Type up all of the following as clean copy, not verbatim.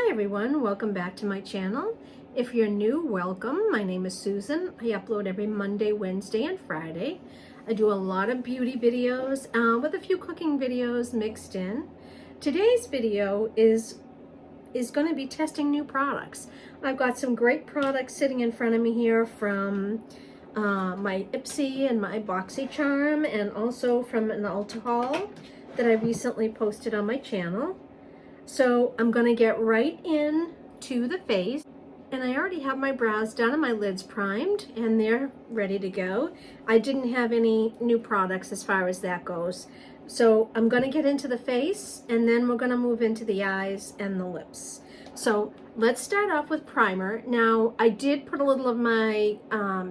Hi everyone, welcome back to my channel. If you're new, welcome. My name is Susan. I upload every Monday, Wednesday, and Friday. I do a lot of beauty videos with a few cooking videos mixed in. Today's video is going to be testing new products. I've got some great products sitting in front of me here from my Ipsy and my Boxycharm, and also from an Ulta Haul that I recently posted on my channel. So I'm going to get right into the face, and I already have my brows done and my lids primed and they're ready to go. I didn't have any new products as far as that goes. So I'm going to get into the face, and then we're going to move into the eyes and the lips. So let's start off with primer. Now I did put a little of my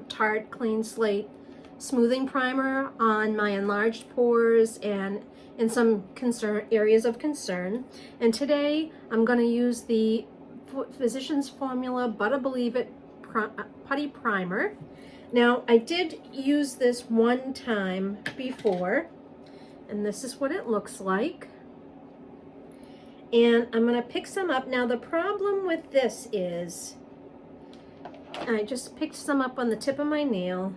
Tarte Clean Slate smoothing primer on my enlarged pores and in some areas of concern. And today I'm going to use the Physicians Formula Butter Believe It Putty Primer. Now I did use this one time before, and this is what it looks like. And I'm going to pick some up. Now the problem with this is I just picked some up on the tip of my nail.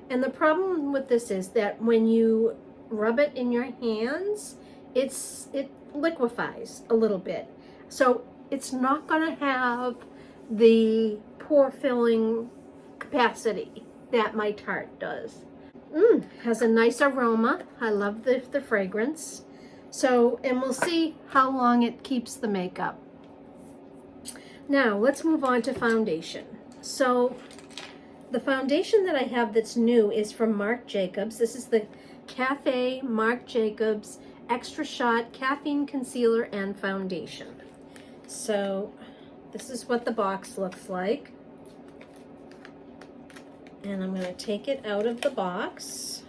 And the problem with this is that when you rub it in your hands, it liquefies a little bit. So it's not going to have the pore filling capacity that my Tarte does. Has a nice aroma. I love the fragrance. So, and we'll see how long it keeps the makeup. Now let's move on to foundation. So the foundation that I have that's new is from Marc Jacobs. This is the Cafe Marc Jacobs Extra Shot Caffeine Concealer and Foundation. So this is what the box looks like. And I'm going to take it out of the box.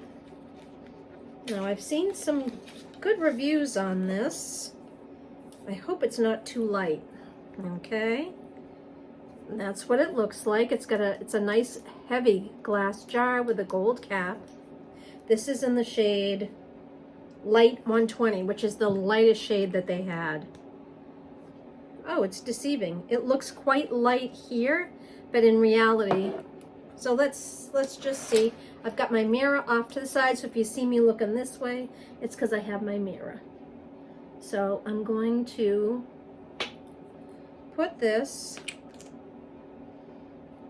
Now I've seen some good reviews on this. I hope it's not too light. Okay. And that's what it looks like. It's a nice heavy glass jar with a gold cap. This is in the shade Light 120, which is the lightest shade that they had. Oh, it's deceiving. It looks quite light here, but in reality, so let's just see. I've got my mirror off to the side, so if you see me looking this way, it's because I have my mirror. So I'm going to put this.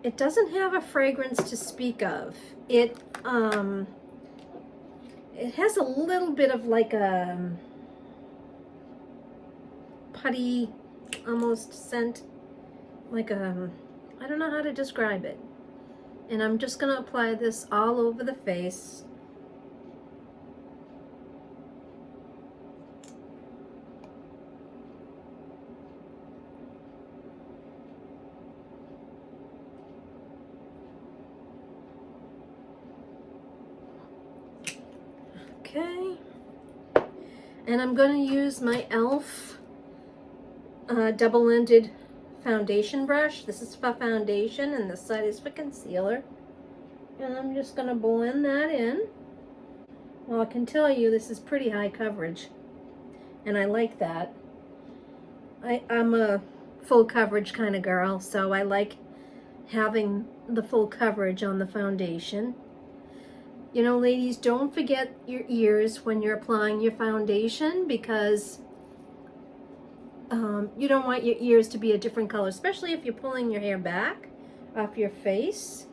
It doesn't have a fragrance to speak of. It has a little bit of like a putty almost scent, like I don't know how to describe it. And I'm just going to apply this all over the face. Okay, and I'm going to use my e.l.f. double-ended foundation brush. This is for foundation and this side is for concealer. And I'm just going to blend that in. Well, I can tell you this is pretty high coverage, and I like that. I'm a full coverage kind of girl, so I like having the full coverage on the foundation. You know, ladies, don't forget your ears when you're applying your foundation, because you don't want your ears to be a different color, especially if you're pulling your hair back off your face.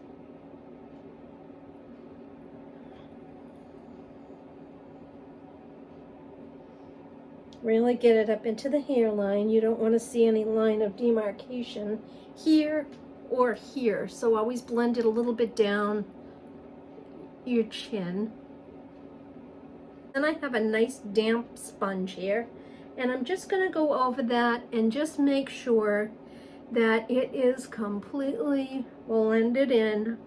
Really get it up into the hairline. You don't want to see any line of demarcation here or here, so always blend it a little bit down your chin. And I have a nice damp sponge here, and I'm just going to go over that and just make sure that it is completely blended in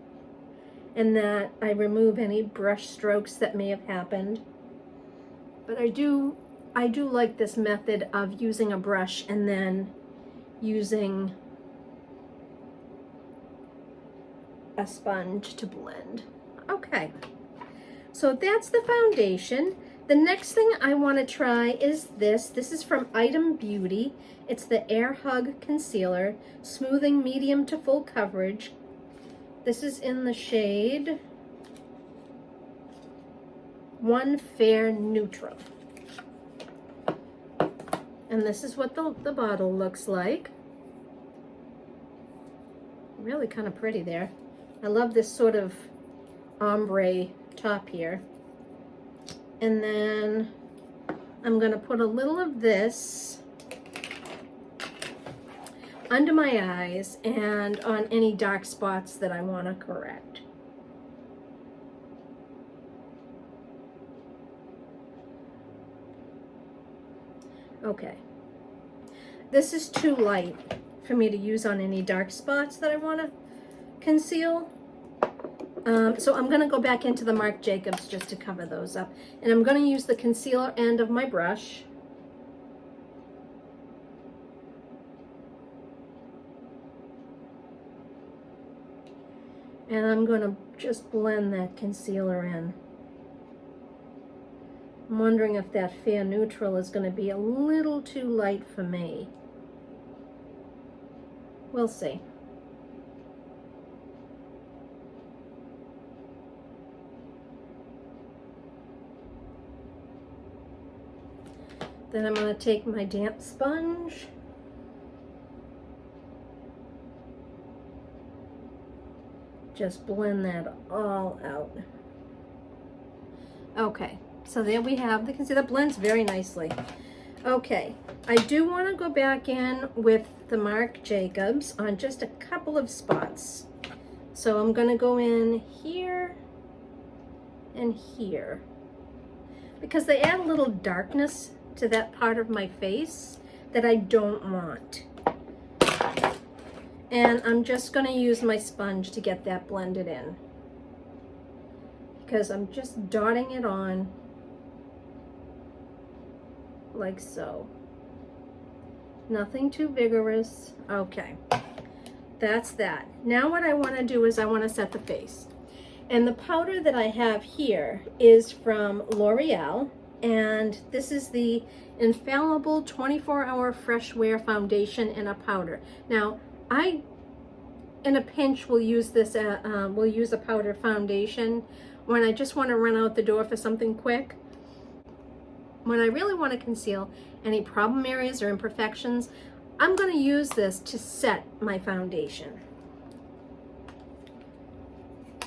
and that I remove any brush strokes that may have happened. But I do like this method of using a brush and then using a sponge to blend. Okay, so that's the foundation. The next thing I want to try is this. This is from Item Beauty. It's the Air Hug Concealer, smoothing medium to full coverage. This is in the shade One Fair Neutral. And this is what the bottle looks like. Really kind of pretty there. I love this sort of ombre top here. And then I'm going to put a little of this under my eyes and on any dark spots that I want to correct. Okay. This is too light for me to use on any dark spots that I want to conceal. So I'm going to go back into the Marc Jacobs just to cover those up. And I'm going to use the concealer end of my brush. And I'm going to just blend that concealer in. I'm wondering if that Fair Neutral is going to be a little too light for me. We'll see. Then I'm going to take my damp sponge. Just blend that all out. Okay, so there we have the concealer. That blends very nicely. Okay, I do want to go back in with the Marc Jacobs on just a couple of spots. So I'm going to go in here and here, because they add a little darkness to that part of my face that I don't want. And I'm just going to use my sponge to get that blended in, because I'm just dotting it on like so. Nothing too vigorous. Okay, that's that. Now what I want to do is I want to set the face. And the powder that I have here is from L'Oreal. And this is the Infallible 24-Hour Fresh Wear Foundation in a powder. Now, I, in a pinch, will use this. Will use a powder foundation when I just want to run out the door for something quick. When I really want to conceal any problem areas or imperfections, I'm going to use this to set my foundation.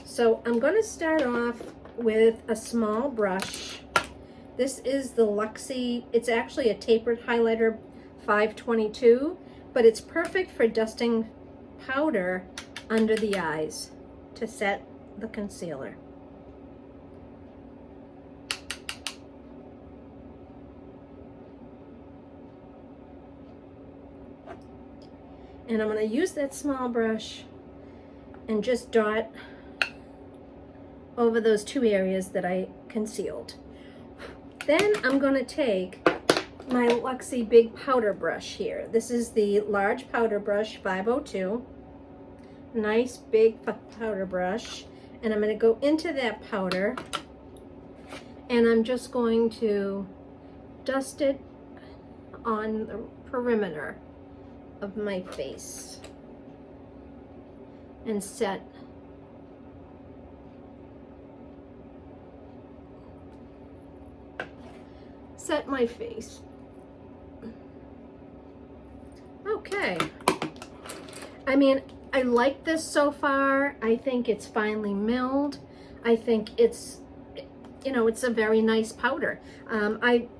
So I'm going to start off with a small brush. This is the Luxie, it's actually a tapered highlighter 522, but it's perfect for dusting powder under the eyes to set the concealer. And I'm going to use that small brush and just dot over those two areas that I concealed. Then I'm going to take my Luxie big powder brush here. This is the large powder brush 502. Nice big powder brush. And I'm going to go into that powder and I'm just going to dust it on the perimeter of my face and set my face. Okay. I mean, I like this so far. I think it's finely milled. I think it's, you know, it's a very nice powder.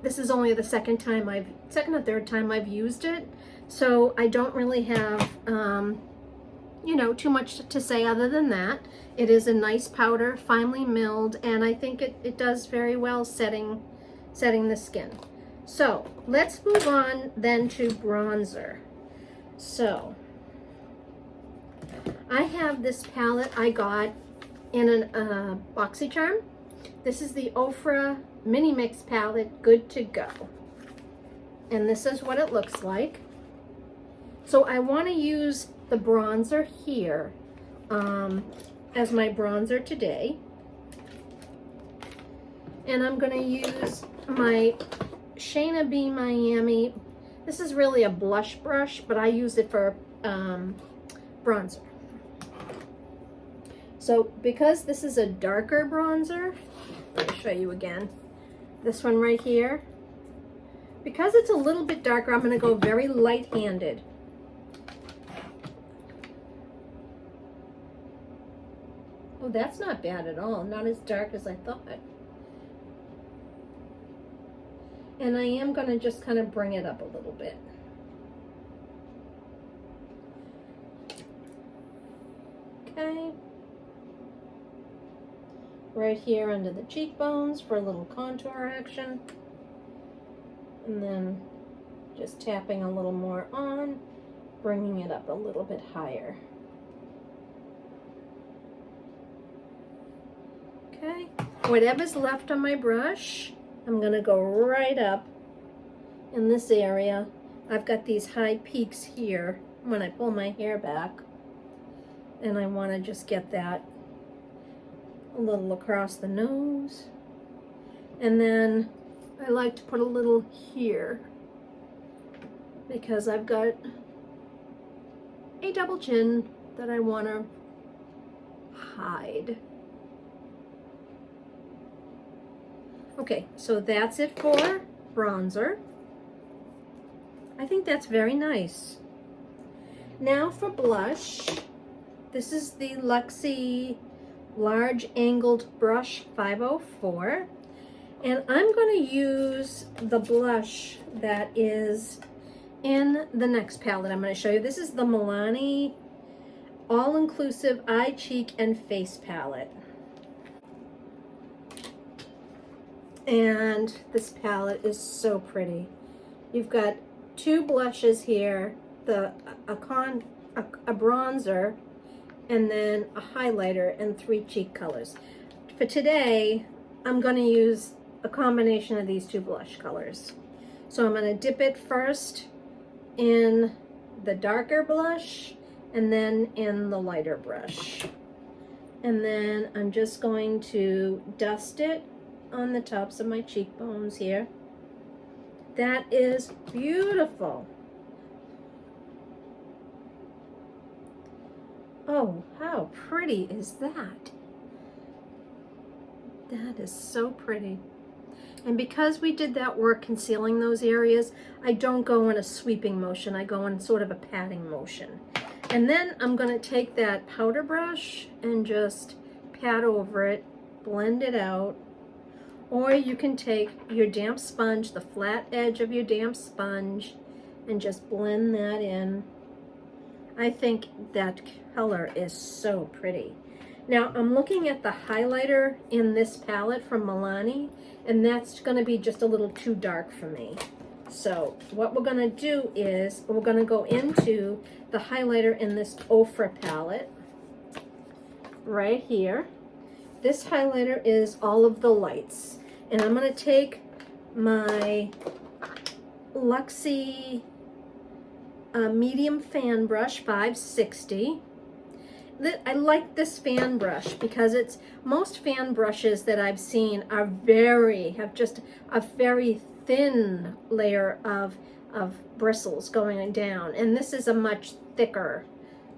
This is only the second or third time I've used it, so I don't really have, you know, too much to say other than that. It is a nice powder, finely milled, and I think it does very well setting the skin. So let's move on then to bronzer. So I have this palette I got in a Boxycharm. This is the Ofra Mini Mix palette, Good to Go. And this is what it looks like. So I want to use the bronzer here as my bronzer today. And I'm going to use my Shayna B Miami. This is really a blush brush, but I use it for bronzer. So because this is a darker bronzer, let me show you again. This one right here. Because it's a little bit darker, I'm going to go very light-handed. Oh, that's not bad at all. Not as dark as I thought. And I am going to just kind of bring it up a little bit. Okay. Right here under the cheekbones for a little contour action. And then just tapping a little more on, bringing it up a little bit higher. Okay, whatever's left on my brush, I'm going to go right up in this area. I've got these high peaks here when I pull my hair back, and I want to just get that a little across the nose. And then I like to put a little here because I've got a double chin that I want to hide. Okay, so that's it for bronzer. I think that's very nice. Now for blush. This is the Luxie Large Angled Brush 504. And I'm going to use the blush that is in the next palette I'm going to show you. This is the Milani All-Inclusive Eye, Cheek, and Face Palette. And this palette is so pretty. You've got two blushes here, a bronzer, and then a highlighter and 3 cheek colors. For today, I'm going to use a combination of these 2 blush colors. So I'm going to dip it first in the darker blush and then in the lighter brush. And then I'm just going to dust it on the tops of my cheekbones here. That is beautiful. Oh, how pretty is that? That is so pretty. And because we did that work concealing those areas, I don't go in a sweeping motion. I go in sort of a patting motion. And then I'm going to take that powder brush and just pat over it, blend it out. Or you can take your damp sponge, the flat edge of your damp sponge, and just blend that in. I think that color is so pretty. Now I'm looking at the highlighter in this palette from Milani, and that's going to be just a little too dark for me. So what we're going to do is we're going to go into the highlighter in this Ofra palette right here. This highlighter is all of the lights, and I'm going to take my Luxie medium fan brush 560. I like this fan brush because it's most fan brushes that I've seen are have just a very thin layer of bristles going down, and this is a much thicker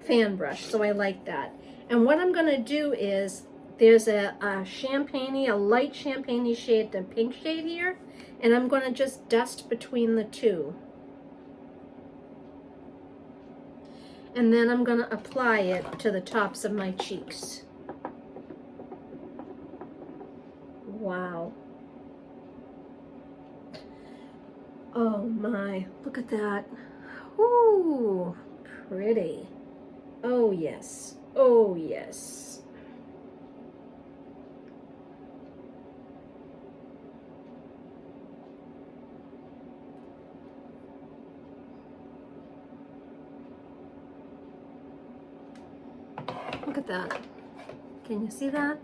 fan brush, so I like that. And what I'm going to do is there's a light champagne shade and pink shade here, and I'm going to just dust between the two. And then I'm going to apply it to the tops of my cheeks. Wow. Oh my, look at that. Ooh, pretty. Oh yes, oh yes. Look at that. Can you see that?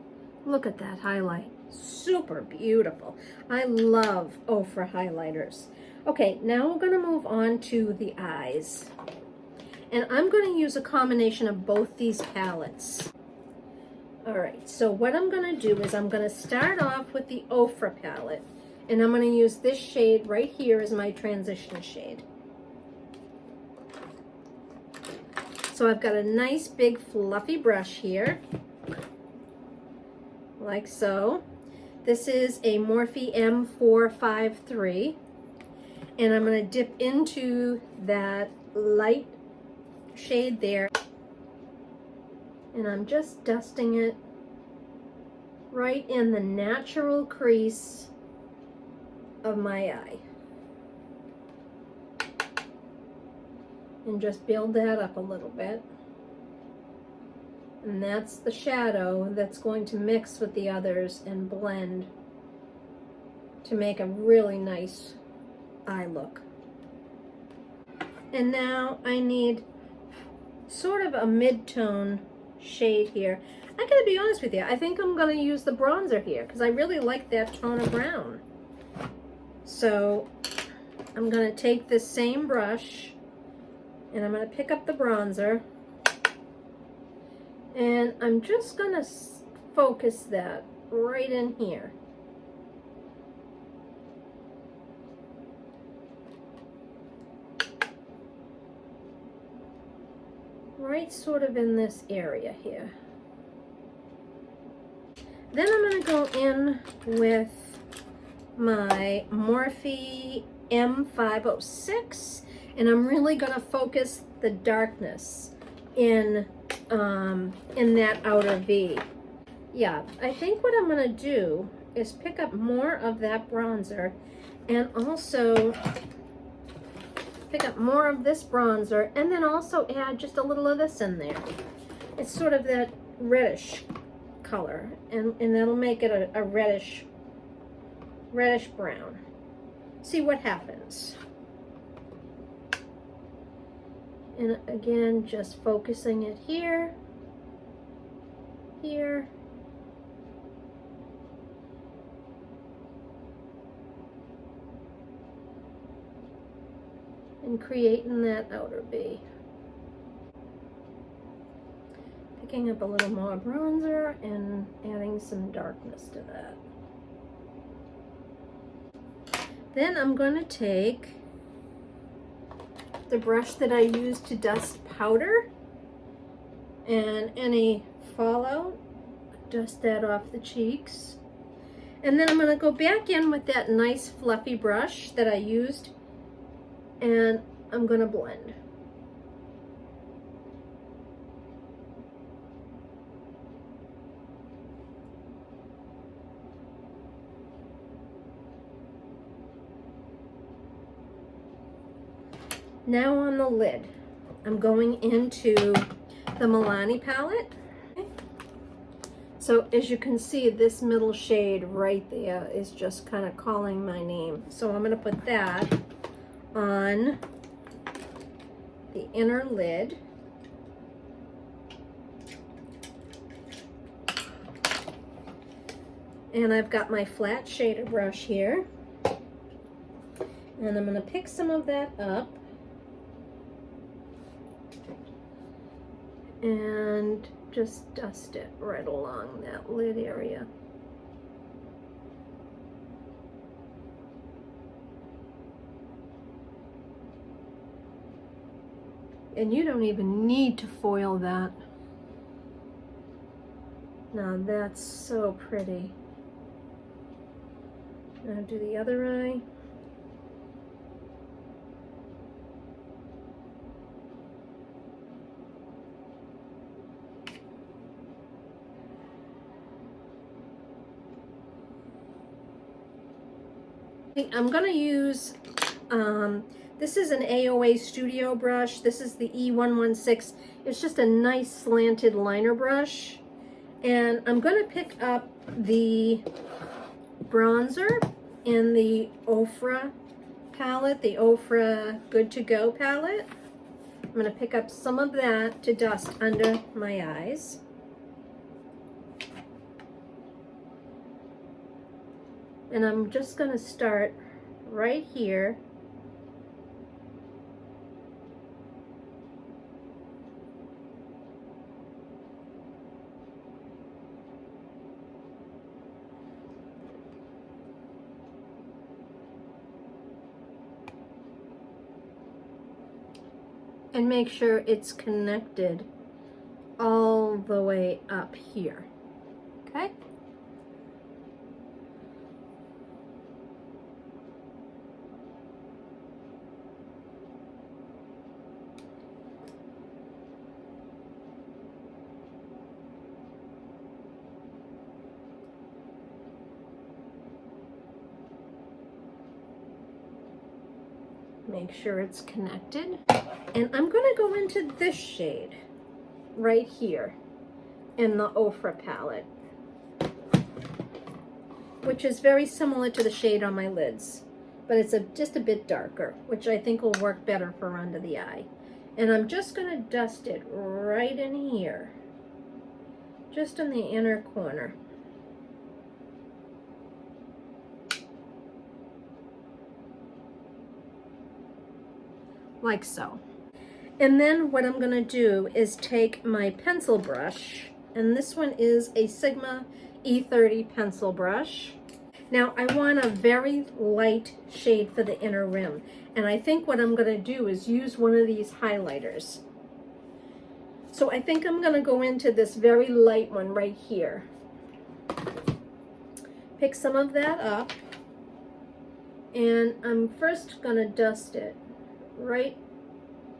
Look at that highlight. Super beautiful. I love Ofra highlighters. Okay, now we're going to move on to the eyes. And I'm going to use a combination of both these palettes. Alright, so what I'm going to do is I'm going to start off with the Ofra palette. And I'm going to use this shade right here as my transition shade. So I've got a nice big fluffy brush here, like so. This is a Morphe M453, and I'm going to dip into that light shade there, and I'm just dusting it right in the natural crease of my eye. And just build that up a little bit. And that's the shadow that's going to mix with the others and blend to make a really nice eye look. And now I need sort of a mid-tone shade here. I gotta be honest with you, I think I'm gonna use the bronzer here because I really like that tone of brown. So I'm gonna take this same brush and I'm gonna pick up the bronzer, and I'm just gonna focus that right in here. Right sort of in this area here. Then I'm going to go in with my Morphe M506, and I'm really going to focus the darkness in that outer V. Yeah, I think what I'm going to do is pick up more of that bronzer and also pick up more of this bronzer, and then also add just a little of this in there. It's sort of that reddish color, and that'll make it a reddish brown. See what happens. And again, just focusing it here, here, and creating that outer V. Picking up a little more bronzer and adding some darkness to that. Then I'm going to take the brush that I used to dust powder and any fallout, dust that off the cheeks. And then I'm going to go back in with that nice fluffy brush that I used, and I'm going to blend. Now on the lid, I'm going into the Milani Palette. So as you can see, this middle shade right there is just kind of calling my name. So I'm going to put that on the inner lid. And I've got my flat shader brush here. And I'm going to pick some of that up and just dust it right along that lid area. And you don't even need to foil that. Now that's so pretty. Now do the other eye. I'm going to use, this is an AOA Studio brush. This is the E116. It's just a nice slanted liner brush. And I'm going to pick up the bronzer in the Ofra palette, the Ofra Good to Go palette. I'm going to pick up some of that to dust under my eyes. And I'm just going to start right here. and make sure it's connected all the way up here, okay? Make sure it's connected. And I'm going to go into this shade right here in the Ofra palette, which is very similar to the shade on my lids, but it's just a bit darker, which I think will work better for under the eye. And I'm just going to dust it right in here, just in the inner corner. Like so. And then what I'm going to do is take my pencil brush, and this one is a Sigma E30 pencil brush. Now I want a very light shade for the inner rim, and I think what I'm going to do is use one of these highlighters. So I think I'm going to go into this very light one right here. Pick some of that up, and I'm first going to dust it right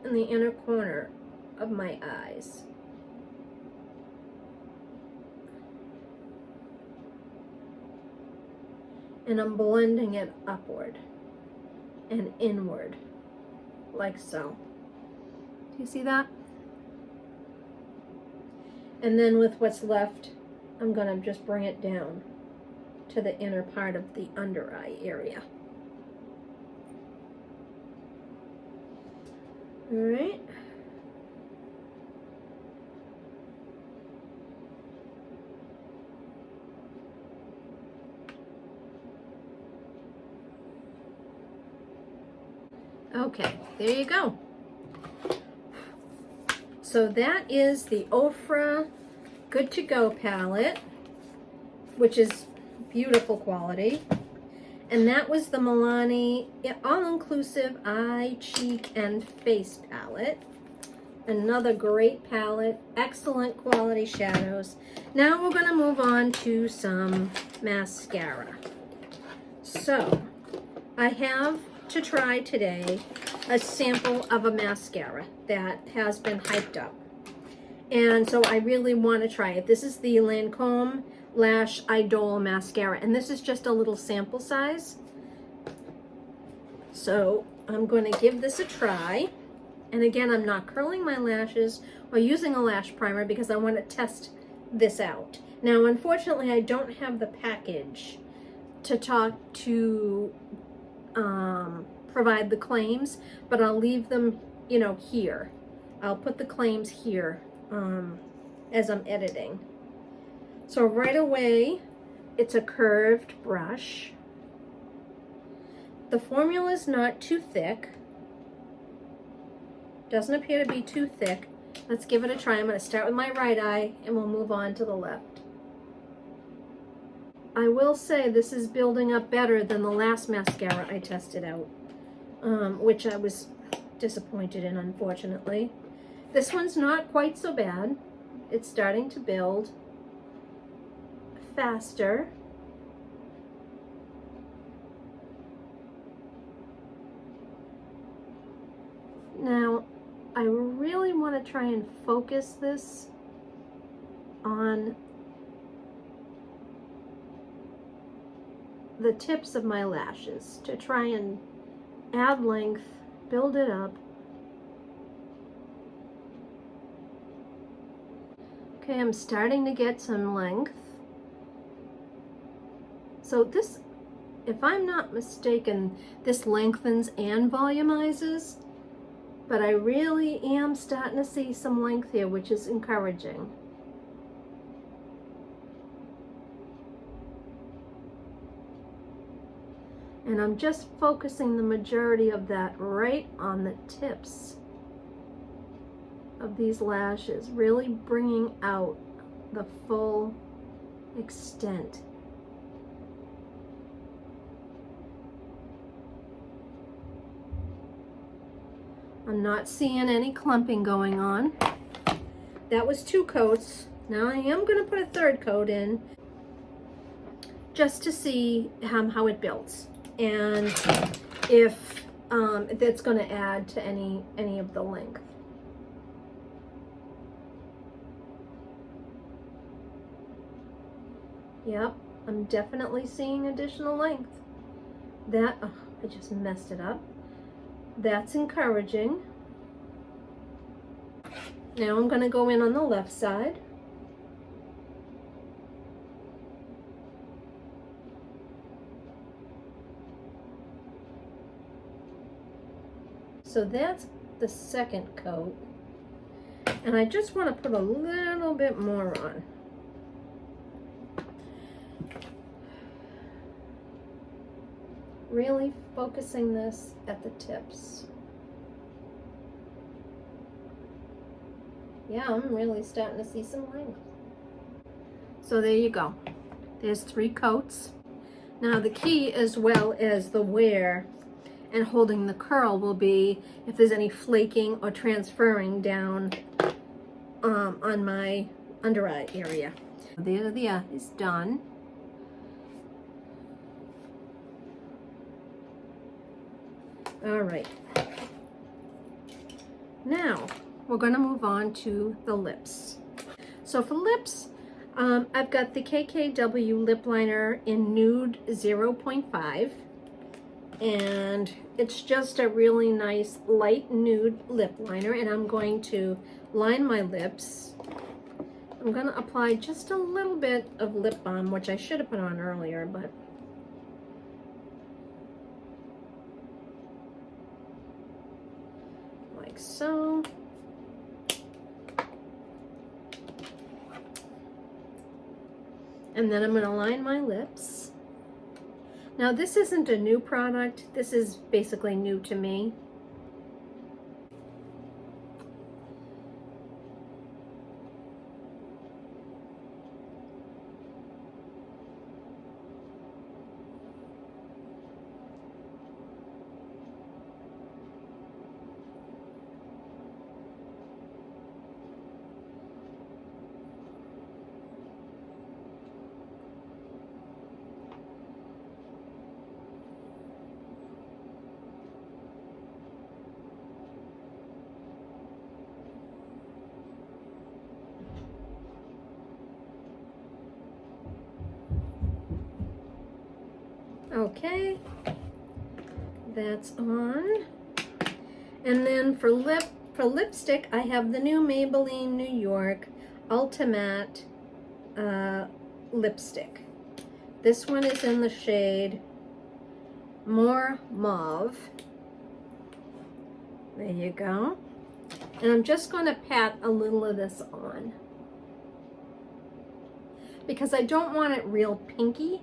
in the inner corner of my eyes. And I'm blending it upward and inward, like so. Do you see that? And then with what's left, I'm gonna just bring it down to the inner part of the under eye area. All right. Okay, there you go. So that is the Ofra Good to Go palette, which is beautiful quality. And that was the Milani All-Inclusive Eye, Cheek, and Face palette. Another great palette, excellent quality shadows. Now we're going to move on to some mascara. So I have to try today a sample of a mascara that has been hyped up. And so I really want to try it. This is the Lancome Lash Idol mascara, and this is just a little sample size. So I'm going to give this a try. And again, I'm not curling my lashes or using a lash primer because I want to test this out. Now, unfortunately, I don't have the package to provide the claims, but I'll leave them, you know, here. I'll put the claims here as I'm editing. So right away, it's a curved brush. The formula is not too thick. Doesn't appear to be too thick. Let's give it a try. I'm going to start with my right eye and we'll move on to the left. I will say this is building up better than the last mascara I tested out, which I was disappointed in, unfortunately. This one's not quite so bad. It's starting to build faster. Now, I really want to try and focus this on the tips of my lashes to try and add length, build it up. Okay, I'm starting to get some length. So this, if I'm not mistaken, this lengthens and volumizes, but I really am starting to see some length here, which is encouraging. And I'm just focusing the majority of that right on the tips of these lashes, really bringing out the full extent. I'm not seeing any clumping going on. That was 2 coats. Now I am going to put a 3rd coat in just to see how it builds and if that's going to add to any of the length. Yep, I'm definitely seeing additional length. That, oh, I just messed it up. That's encouraging. Now I'm going to go in on the left side. So that's the 2nd coat. And I just want to put a little bit more on. Really focusing this at the tips. Yeah, I'm really starting to see some length. So there you go. There's 3 coats. Now the key, as well as the wear and holding the curl, will be if there's any flaking or transferring down on my under eye area. There the eye is done. All right. Now we're going to move on to the lips. So for lips, I've got the KKW lip liner in nude 0.5, and it's just a really nice light nude lip liner, and I'm going to line my lips. I'm going to apply just a little bit of lip balm, which I should have put on earlier, but like so. And then I'm going to line my lips. Now this isn't a new product. This is basically new to me. Okay, that's on. And then for lipstick, I have the new Maybelline New York Ultimate lipstick. This one is in the shade More Mauve. There you go. And I'm just going to pat a little of this on because I don't want it real pinky.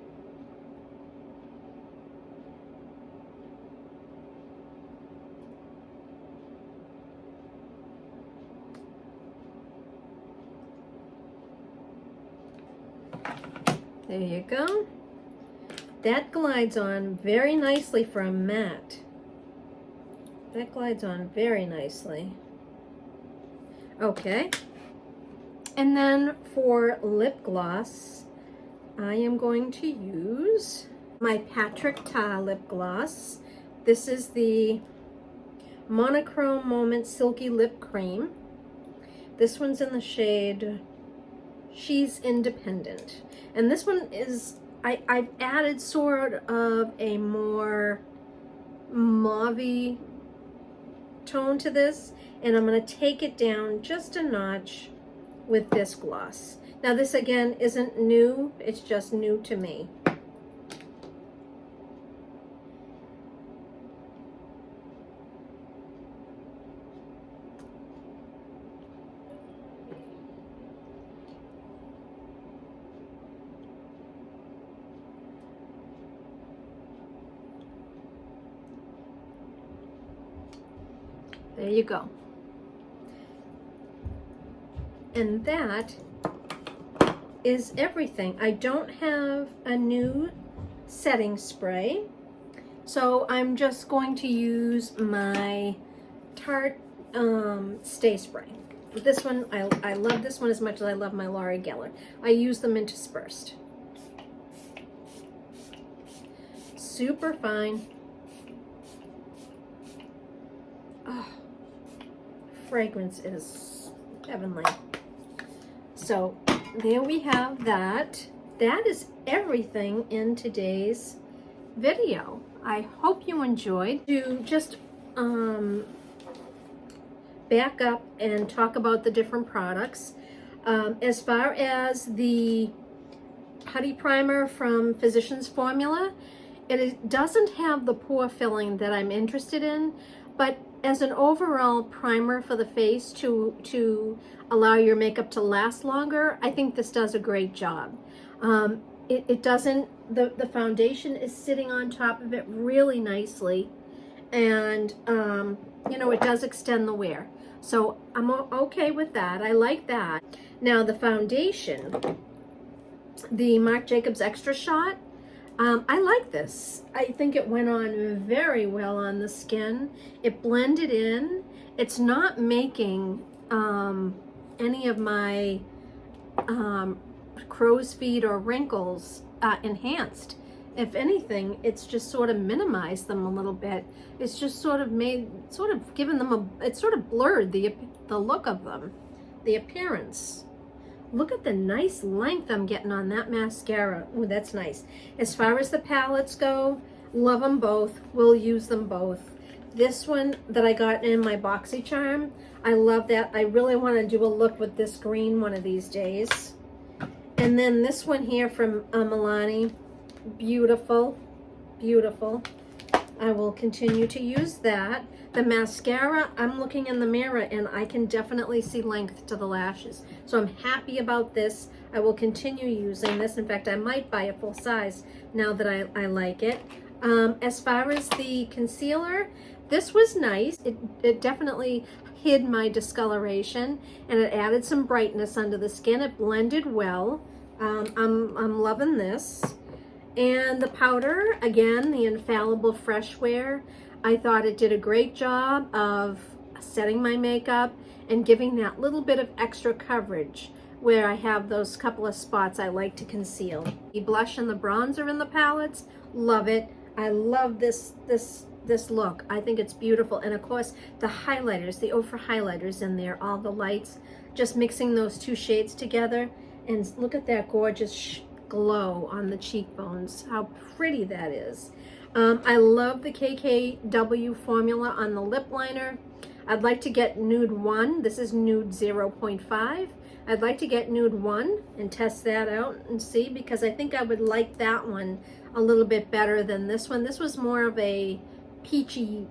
There you go. That glides on very nicely for a matte. That glides on very nicely. Okay. And then for lip gloss, I am going to use my Patrick Ta lip gloss. This is the Monochrome Moment Silky Lip Cream. This one's in the shade She's Independent. And this one is, I've added sort of a more mauve-y tone to this, and I'm going to take it down just a notch with this gloss. Now this again isn't new, it's just new to me. There you go. And that is everything. I don't have a new setting spray, so I'm just going to use my Tarte Stay Spray. This one, I love this one as much as I love my Laura Geller. I use them interspersed. Super fine. Oh, fragrance is heavenly. So there we have that. That is everything in today's video. I hope you enjoyed. To just back up and talk about the different products. As far as the putty primer from Physicians Formula, it doesn't have the pore filling that I'm interested in, but as an overall primer for the face to allow your makeup to last longer, I think this does a great job. It doesn't, the foundation is sitting on top of it really nicely, and you know, it does extend the wear. So I'm okay with that. I like that. Now the foundation, the Marc Jacobs Extra Shot, I like this. I think it went on very well on the skin. It blended in. It's not making any of my crow's feet or wrinkles enhanced. If anything, it's just sort of minimized them a little bit. It's just sort of given them it's sort of blurred the look of them, the appearance. Look at the nice length I'm getting on that mascara. Ooh, that's nice. As far as the palettes go, love them both. We'll use them both. This one that I got in my Boxycharm, I love that. I really want to do a look with this green one of these days. And then this one here from Milani, beautiful, beautiful. I will continue to use that. The mascara, I'm looking in the mirror and I can definitely see length to the lashes. So I'm happy about this. I will continue using this. In fact, I might buy a full size now that I like it. As far as the concealer, this was nice. It definitely hid my discoloration and it added some brightness under the skin. It blended well. I'm loving this. And the powder, again, the Infallible Fresh Wear, I thought it did a great job of setting my makeup and giving that little bit of extra coverage where I have those couple of spots I like to conceal. The blush and the bronzer in the palettes, love it. I love this look. I think it's beautiful. And of course, the highlighters, the Ofra highlighters in there, all the lights, just mixing those two shades together. And look at that gorgeous glow on the cheekbones. How pretty that is. I love the KKW formula on the lip liner. I'd like to get Nude 1. This is Nude 0.5. I'd like to get Nude 1 and test that out and see, because I think I would like that one a little bit better than this one. This was more of a peachy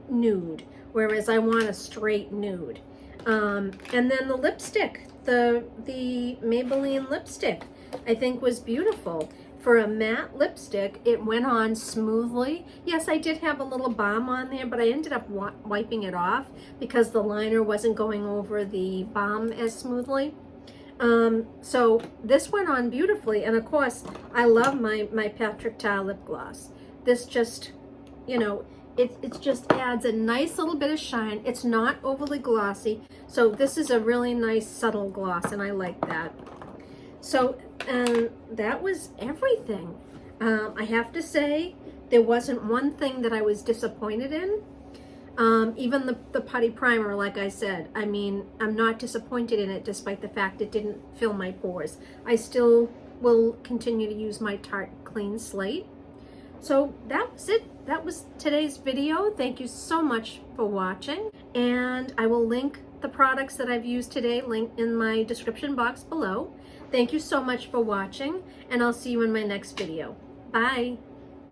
nude, whereas I want a straight nude. And then the lipstick, the Maybelline lipstick, I think was beautiful. For a matte lipstick, it went on smoothly. Yes, I did have a little balm on there, but I ended up wiping it off because the liner wasn't going over the balm as smoothly. So this went on beautifully. And of course, I love my Patrick Ta lip gloss. This just, you know, it just adds a nice little bit of shine. It's not overly glossy. So this is a really nice subtle gloss, and I like that. So that was everything. I have to say, there wasn't one thing that I was disappointed in. Even the putty primer, like I said, I mean, I'm not disappointed in it despite the fact it didn't fill my pores. I still will continue to use my Tarte Clean Slate. So that was it. That was today's video. Thank you so much for watching. And I will link the products that I've used today, linked in my description box below. Thank you so much for watching, and I'll see you in my next video. Bye.